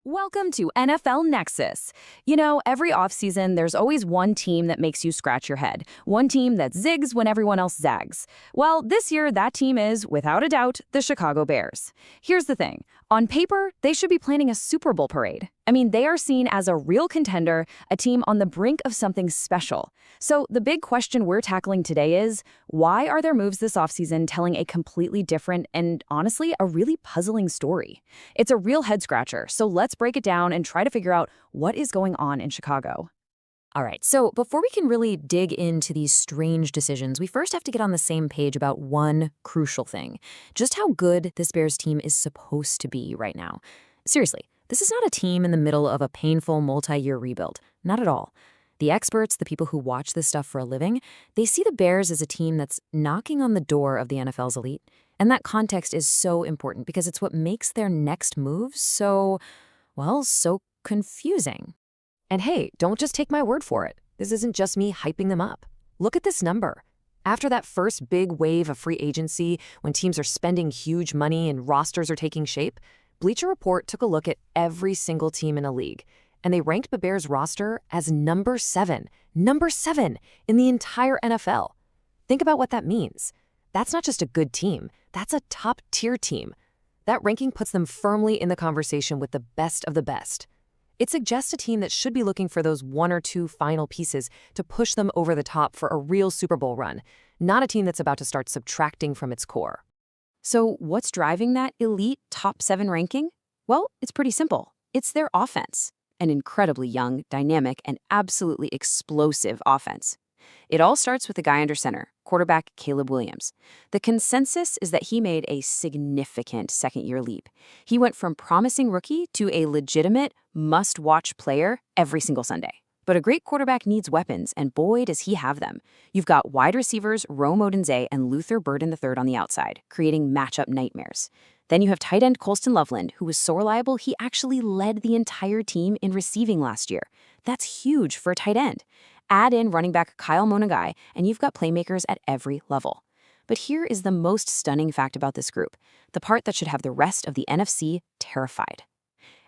Welcome to NFL Nexus. You know, every offseason, there's always one team that makes you scratch your head. One team that zigs when everyone else zags. Well, this year, that team is, without a doubt, the Chicago Bears. Here's the thing. On paper, they should be planning a Super Bowl parade. I mean, they are seen as a real contender, a team on the brink of something special. So the big question we're tackling today is, why are their moves this offseason telling a completely different and, honestly, a really puzzling story? It's a real head-scratcher, so let's break it down and try to figure out what is going on in Chicago. All right, so before we can really dig into these strange decisions, we first have to get on the same page about one crucial thing, just how good this Bears team is supposed to be right now. Seriously, this is not a team in the middle of a painful multi-year rebuild. Not at all. The experts, the people who watch this stuff for a living, they see the Bears as a team that's knocking on the door of the NFL's elite. And that context is so important because it's what makes their next move so confusing. And hey, don't just take my word for it. This isn't just me hyping them up. Look at this number. After that first big wave of free agency, when teams are spending huge money and rosters are taking shape, Bleacher Report took a look at every single team in a league, and they ranked the Bears roster as number 7 in the entire NFL. Think about what that means. That's not just a good team, that's a top-tier team. That ranking puts them firmly in the conversation with the best of the best. It suggests a team that should be looking for those one or two final pieces to push them over the top for a real Super Bowl run, not a team that's about to start subtracting from its core. So what's driving that elite top 7 ranking? Well, it's pretty simple. It's their offense. An incredibly young, dynamic, and absolutely explosive offense. It all starts with the guy under center, quarterback Caleb Williams. The consensus is that he made a significant second-year leap. He went from promising rookie to a legitimate, must-watch player every single Sunday. But a great quarterback needs weapons, and boy, does he have them. You've got wide receivers Rome Odunze and Luther Burden III on the outside, creating matchup nightmares. Then you have tight end Colston Loveland, who was so reliable he actually led the entire team in receiving last year. That's huge for a tight end. Add in running back Kyle Monagai, and you've got playmakers at every level. But here is the most stunning fact about this group, the part that should have the rest of the NFC terrified.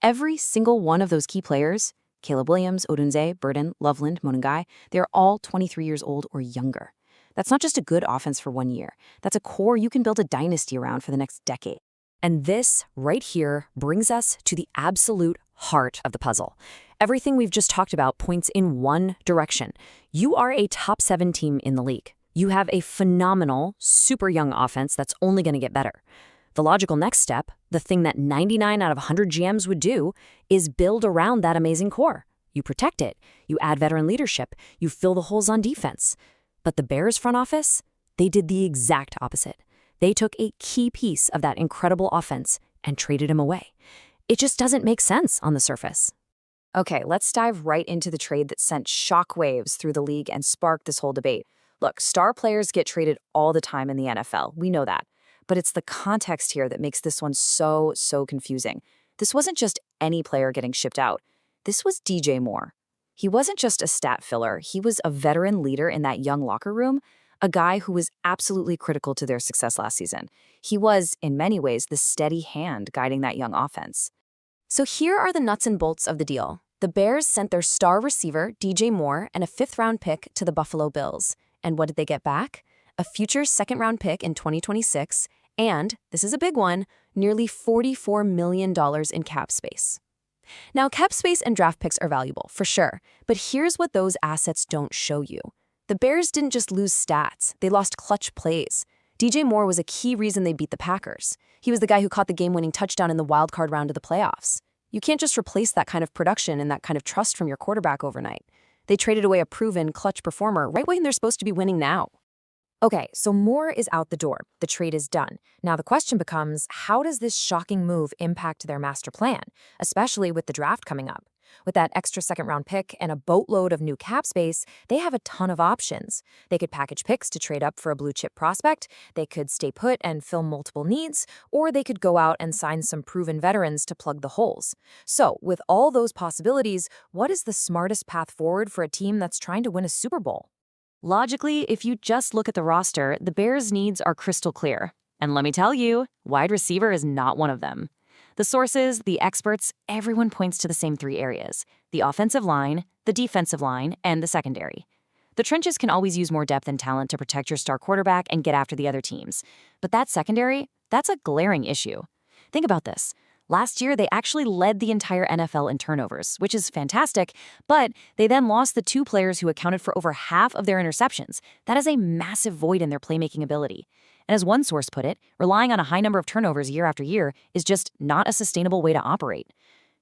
Every single one of those key players, Caleb Williams, Odunze, Burden, Loveland, Monagai, they're all 23 years old or younger. That's not just a good offense for 1 year. That's a core you can build a dynasty around for the next decade. And this, right here, brings us to the absolute heart of the puzzle. Everything we've just talked about points in one direction. You are a top 7 team in the league. You have a phenomenal, super young offense that's only going to get better. The logical next step, the thing that 99 out of 100 GMs would do, is build around that amazing core. You protect it, you add veteran leadership, you fill the holes on defense. But the Bears front office, they did the exact opposite. They took a key piece of that incredible offense and traded him away. It just doesn't make sense on the surface. Okay, let's dive right into the trade that sent shockwaves through the league and sparked this whole debate. Look, star players get traded all the time in the NFL. We know that. But it's the context here that makes this one so confusing. This wasn't just any player getting shipped out. This was DJ Moore. He wasn't just a stat filler. He was a veteran leader in that young locker room, a guy who was absolutely critical to their success last season. He was, in many ways, the steady hand guiding that young offense. So here are the nuts and bolts of the deal. The Bears sent their star receiver, DJ Moore, and a 5th-round pick to the Buffalo Bills. And what did they get back? A future 2nd-round pick in 2026, and, this is a big one, nearly $44 million in cap space. Now, cap space and draft picks are valuable, for sure, but here's what those assets don't show you. The Bears didn't just lose stats, they lost clutch plays. DJ Moore was a key reason they beat the Packers. He was the guy who caught the game-winning touchdown in the wildcard round of the playoffs. You can't just replace that kind of production and that kind of trust from your quarterback overnight. They traded away a proven clutch performer right when they're supposed to be winning now. Okay, so Moore is out the door. The trade is done. Now the question becomes, how does this shocking move impact their master plan, especially with the draft coming up? With that extra 2nd-round pick and a boatload of new cap space, they have a ton of options. They could package picks to trade up for a blue-chip prospect, they could stay put and fill multiple needs, or they could go out and sign some proven veterans to plug the holes. So, with all those possibilities, what is the smartest path forward for a team that's trying to win a Super Bowl? Logically, if you just look at the roster, the Bears' needs are crystal clear. And let me tell you, wide receiver is not one of them. The sources, the experts, everyone points to the same three areas: the offensive line, the defensive line, and the secondary. The trenches can always use more depth and talent to protect your star quarterback and get after the other teams. But that secondary, that's a glaring issue. Think about this. Last year, they actually led the entire NFL in turnovers, which is fantastic, but they then lost the two players who accounted for over half of their interceptions. That is a massive void in their playmaking ability. And as one source put it, relying on a high number of turnovers year after year is just not a sustainable way to operate.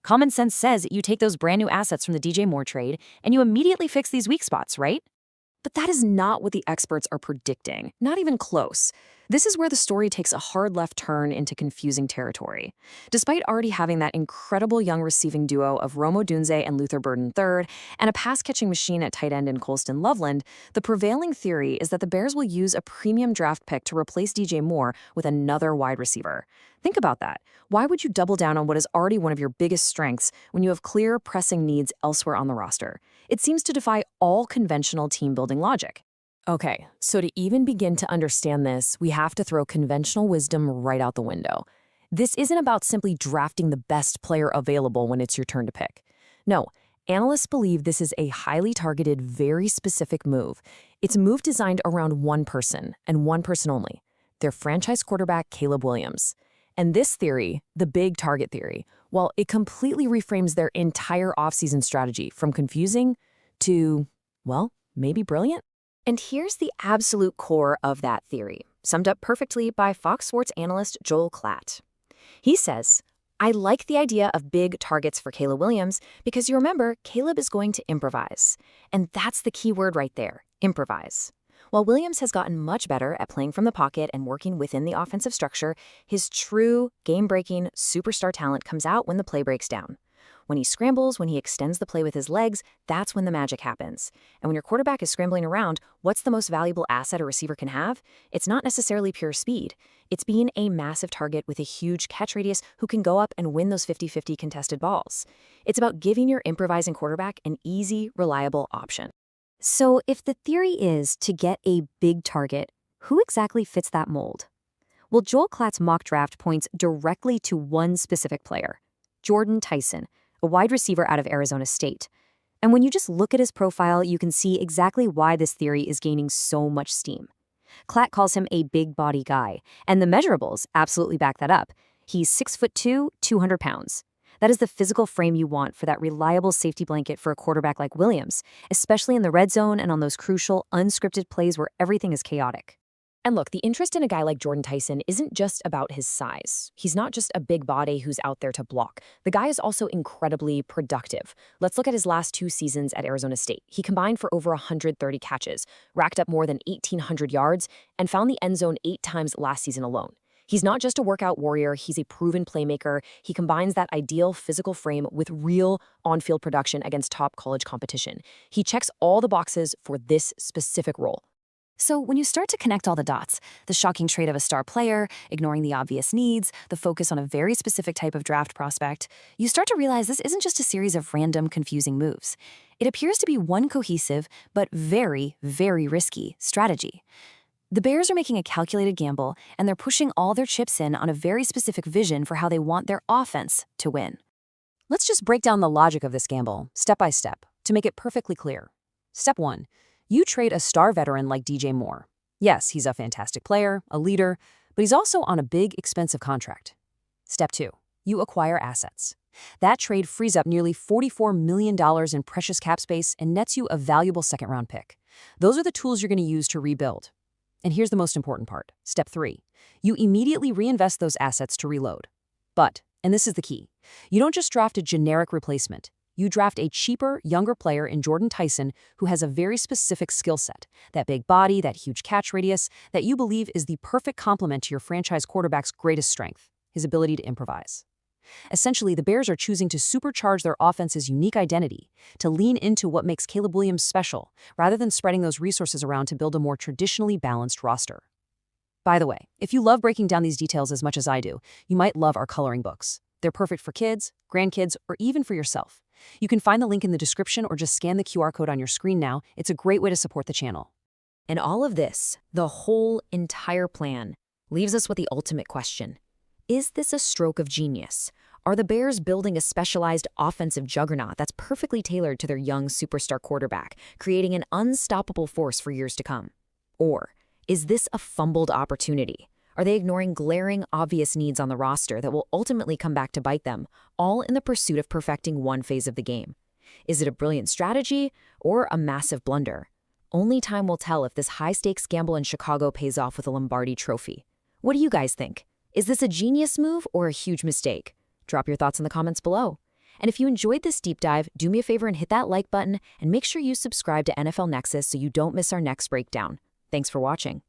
Common sense says you take those brand new assets from the DJ Moore trade and you immediately fix these weak spots, right? But that is not what the experts are predicting, not even close. This is where the story takes a hard left turn into confusing territory. Despite already having that incredible young receiving duo of Rome Odunze and Luther Burden III, and a pass-catching machine at tight end in Colston Loveland, the prevailing theory is that the Bears will use a premium draft pick to replace DJ Moore with another wide receiver. Think about that. Why would you double down on what is already one of your biggest strengths when you have clear, pressing needs elsewhere on the roster? It seems to defy all conventional team-building logic. Okay, so to even begin to understand this, we have to throw conventional wisdom right out the window. This isn't about simply drafting the best player available when it's your turn to pick. No, analysts believe this is a highly targeted, very specific move. It's a move designed around one person, and one person only: their franchise quarterback, Caleb Williams. And this theory, the big target theory, well, it completely reframes their entire offseason strategy from confusing to, well, maybe brilliant. And here's the absolute core of that theory, summed up perfectly by Fox Sports analyst Joel Klatt. He says, "I like the idea of big targets for Caleb Williams because you remember, Caleb is going to improvise. And that's the key word right there, improvise. While Williams has gotten much better at playing from the pocket and working within the offensive structure, his true, game-breaking, superstar talent comes out when the play breaks down. When he scrambles, when he extends the play with his legs, that's when the magic happens. And when your quarterback is scrambling around, what's the most valuable asset a receiver can have? It's not necessarily pure speed. It's being a massive target with a huge catch radius who can go up and win those 50-50 contested balls. It's about giving your improvising quarterback an easy, reliable option." So if the theory is to get a big target, who exactly fits that mold? Well, Joel Klatt's mock draft points directly to one specific player: Jordan Tyson, a wide receiver out of Arizona State. And when you just look at his profile, you can see exactly why this theory is gaining so much steam. Klatt calls him a big body guy, and the measurables absolutely back that up. He's 6'2", 200 pounds. That is the physical frame you want for that reliable safety blanket for a quarterback like Williams, especially in the red zone and on those crucial, unscripted plays where everything is chaotic. And look, the interest in a guy like Jordan Tyson isn't just about his size. He's not just a big body who's out there to block. The guy is also incredibly productive. Let's look at his last 2 seasons at Arizona State. He combined for over 130 catches, racked up more than 1,800 yards, and found the end zone 8 times last season alone. He's not just a workout warrior, he's a proven playmaker. He combines that ideal physical frame with real on-field production against top college competition. He checks all the boxes for this specific role. So when you start to connect all the dots, the shocking trait of a star player, ignoring the obvious needs, the focus on a very specific type of draft prospect, you start to realize this isn't just a series of random, confusing moves. It appears to be one cohesive, but very, very risky strategy. The Bears are making a calculated gamble, and they're pushing all their chips in on a very specific vision for how they want their offense to win. Let's just break down the logic of this gamble, step by step, to make it perfectly clear. Step 1. You trade a star veteran like DJ Moore. Yes, he's a fantastic player, a leader, but he's also on a big, expensive contract. Step 2. You acquire assets. That trade frees up nearly $44 million in precious cap space and nets you a valuable second-round pick. Those are the tools you're going to use to rebuild. And here's the most important part. Step 3. You immediately reinvest those assets to reload. But, and this is the key, you don't just draft a generic replacement. You draft a cheaper, younger player in Jordan Tyson who has a very specific skill set, that big body, that huge catch radius, that you believe is the perfect complement to your franchise quarterback's greatest strength, his ability to improvise. Essentially, the Bears are choosing to supercharge their offense's unique identity, to lean into what makes Caleb Williams special, rather than spreading those resources around to build a more traditionally balanced roster. By the way, if you love breaking down these details as much as I do, you might love our coloring books. They're perfect for kids, grandkids, or even for yourself. You can find the link in the description or just scan the QR code on your screen now. It's a great way to support the channel. And all of this, the whole entire plan, leaves us with the ultimate question. Is this a stroke of genius? Are the Bears building a specialized offensive juggernaut that's perfectly tailored to their young superstar quarterback, creating an unstoppable force for years to come? Or is this a fumbled opportunity? Are they ignoring glaring, obvious needs on the roster that will ultimately come back to bite them, all in the pursuit of perfecting one phase of the game? Is it a brilliant strategy or a massive blunder? Only time will tell if this high-stakes gamble in Chicago pays off with a Lombardi trophy. What do you guys think? Is this a genius move or a huge mistake? Drop your thoughts in the comments below. And if you enjoyed this deep dive, do me a favor and hit that like button and make sure you subscribe to NFL Nexus so you don't miss our next breakdown. Thanks for watching.